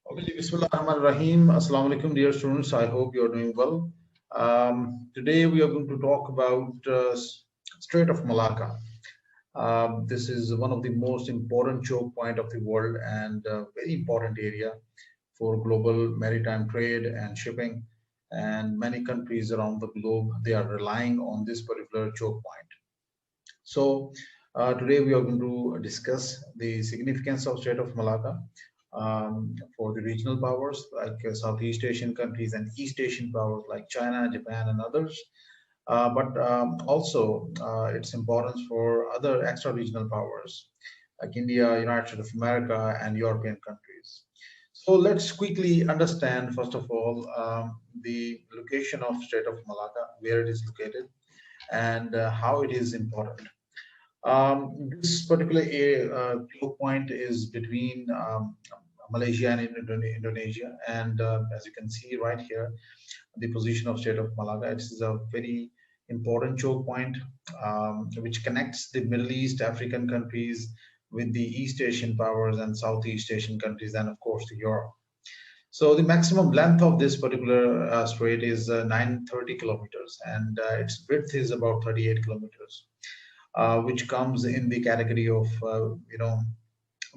Okay, Bismillahirrahmanirrahim. Assalamu alaikum, dear students. I hope you are doing well. Today we are going to talk about Strait of Malacca. This is one of the most important choke point of the world and a very important area for global maritime trade and shipping. And many countries around the globe, they are relying on this particular choke point. So today we are going to discuss the significance of Strait of Malacca for the regional powers like Southeast Asian countries and East Asian powers like China, Japan, and others. But also its importance for other extra-regional powers like India, United States of America, and European countries. So let's quickly understand, first of all, the location of Strait of Malacca, where it is located, and how it is important. This particular flow point is between Malaysia and Indonesia, and as you can see right here, the position of Strait of Malacca. It is a very important choke point which connects the Middle East African countries with the East Asian powers and Southeast Asian countries, and of course the Europe. So the maximum length of this particular strait is 930 kilometers, and its width is about 38 kilometers, which comes in the category of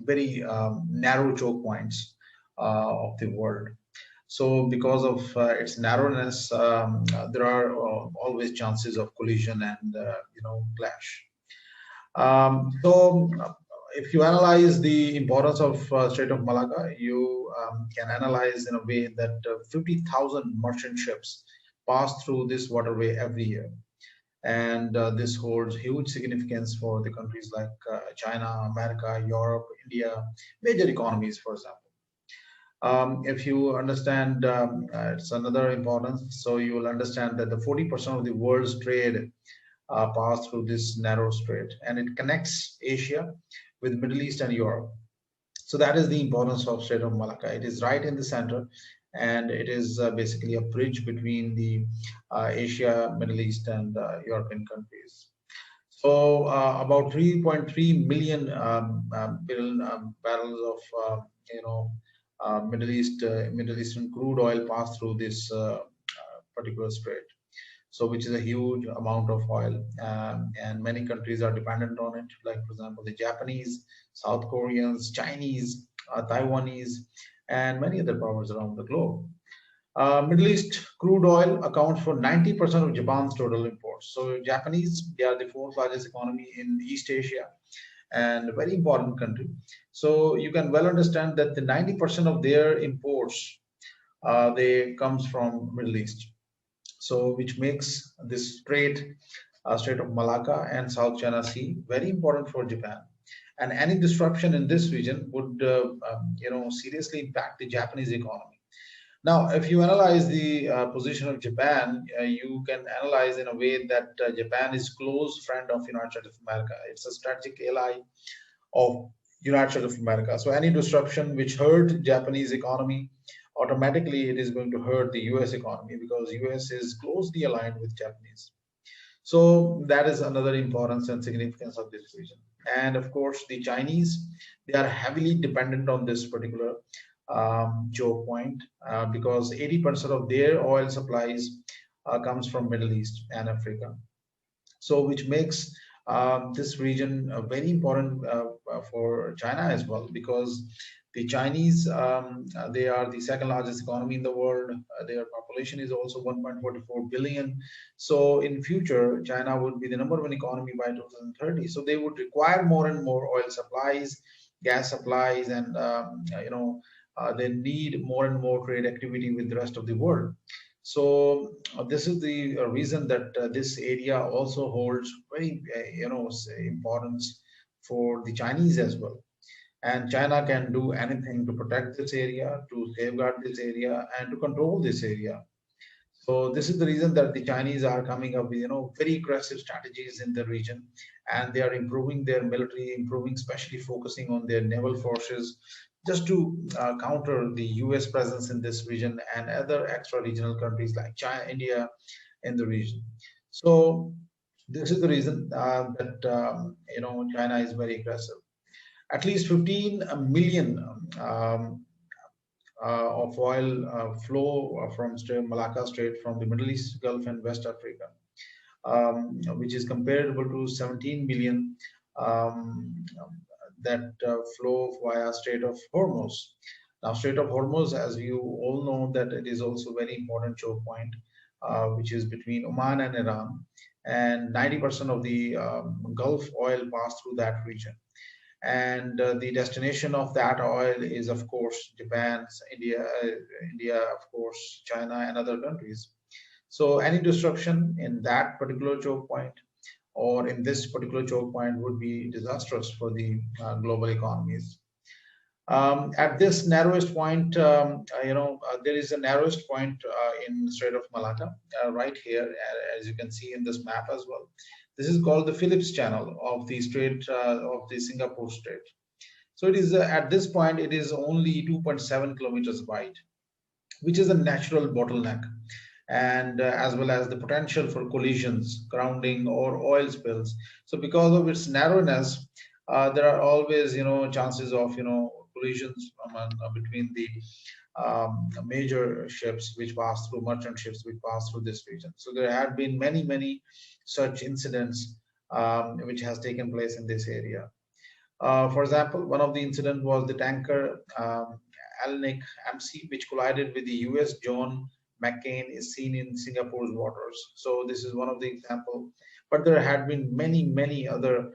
very narrow choke points of the world. So because of its narrowness, there are always chances of collision and clash. So if you analyze the importance of Strait of Malacca, you can analyze in a way that 50,000 merchant ships pass through this waterway every year, and this holds huge significance for the countries like China, America, Europe, India, major economies, for example. If you understand, it's another importance. So you will understand that the 40% of the world's trade pass through this narrow strait, and it connects Asia with Middle East and Europe. So that is the importance of Strait of Malacca. It is right in the center, and it is basically a bridge between the Asia, Middle East, and European countries. So about 3.3 million barrels of Middle Eastern crude oil pass through this particular strait. So which is a huge amount of oil, and many countries are dependent on it. Like for example, the Japanese, South Koreans, Chinese, Taiwanese, and many other powers around the globe. Middle East crude oil accounts for 90% of Japan's total imports. So Japanese, they are the fourth largest economy in East Asia and a very important country. So you can well understand that the 90% of their imports they comes from Middle East. So which makes this Strait of Malacca and South China Sea very important for Japan. And any disruption in this region would seriously impact the Japanese economy. Now, if you analyze the position of Japan, you can analyze in a way that Japan is close friend of United States of America. It's a strategic ally of United States of America. So any disruption which hurt Japanese economy, automatically it is going to hurt the US economy because US is closely aligned with Japanese. So that is another importance and significance of this region. And of course, the Chinese, they are heavily dependent on this particular choke point because 80% of their oil supplies comes from Middle East and Africa. So which makes this region very important for China as well, because the Chinese, they are the second largest economy in the world. Their population is also 1.44 billion. So in future, China would be the number one economy by 2030. So they would require more and more oil supplies, gas supplies, and they need more and more trade activity with the rest of the world. So this is the reason that this area also holds very importance for the Chinese as well. And China can do anything to protect this area, to safeguard this area, and to control this area. So this is the reason that the Chinese are coming up with very aggressive strategies in the region, and they are improving their military, improving, especially focusing on their naval forces, just to counter the U.S. presence in this region and other extra-regional countries like China, India, in the region. So this is the reason that China is very aggressive. At least 15 million of oil flow from Malacca Strait from the Middle East, Gulf, and West Africa, which is comparable to 17 million um, that flow via Strait of Hormuz. Now, Strait of Hormuz, as you all know, that it is also very important choke point, which is between Oman and Iran, and 90% of the Gulf oil pass through that region. And the destination of that oil is, of course, Japan, India, of course, China, and other countries. So any disruption in that particular choke point or in this particular choke point would be disastrous for the global economies. At this narrowest point, there is a narrowest point in Strait of Malacca right here, as you can see in this map as well. This is called the Phillips Channel of the Strait of the Singapore Strait. So it is at this point it is only 2.7 kilometers wide, which is a natural bottleneck, and as well as the potential for collisions, grounding, or oil spills. So because of its narrowness, there are always chances of collisions between the major ships which pass through, merchant ships which pass through this region. So there have been many such incidents which has taken place in this area. For example, one of the incident was the tanker Alnick MC, which collided with the U.S. John McCain, is seen in Singapore's waters. So this is one of the example. But there had been many other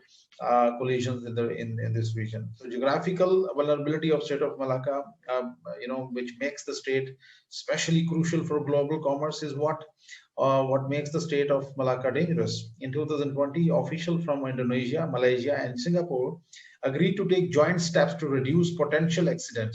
collisions in this region. So geographical vulnerability of Strait of Malacca, which makes the strait especially crucial for global commerce, is what makes the Strait of Malacca dangerous. In 2020, officials from Indonesia, Malaysia, and Singapore agreed to take joint steps to reduce potential accidents.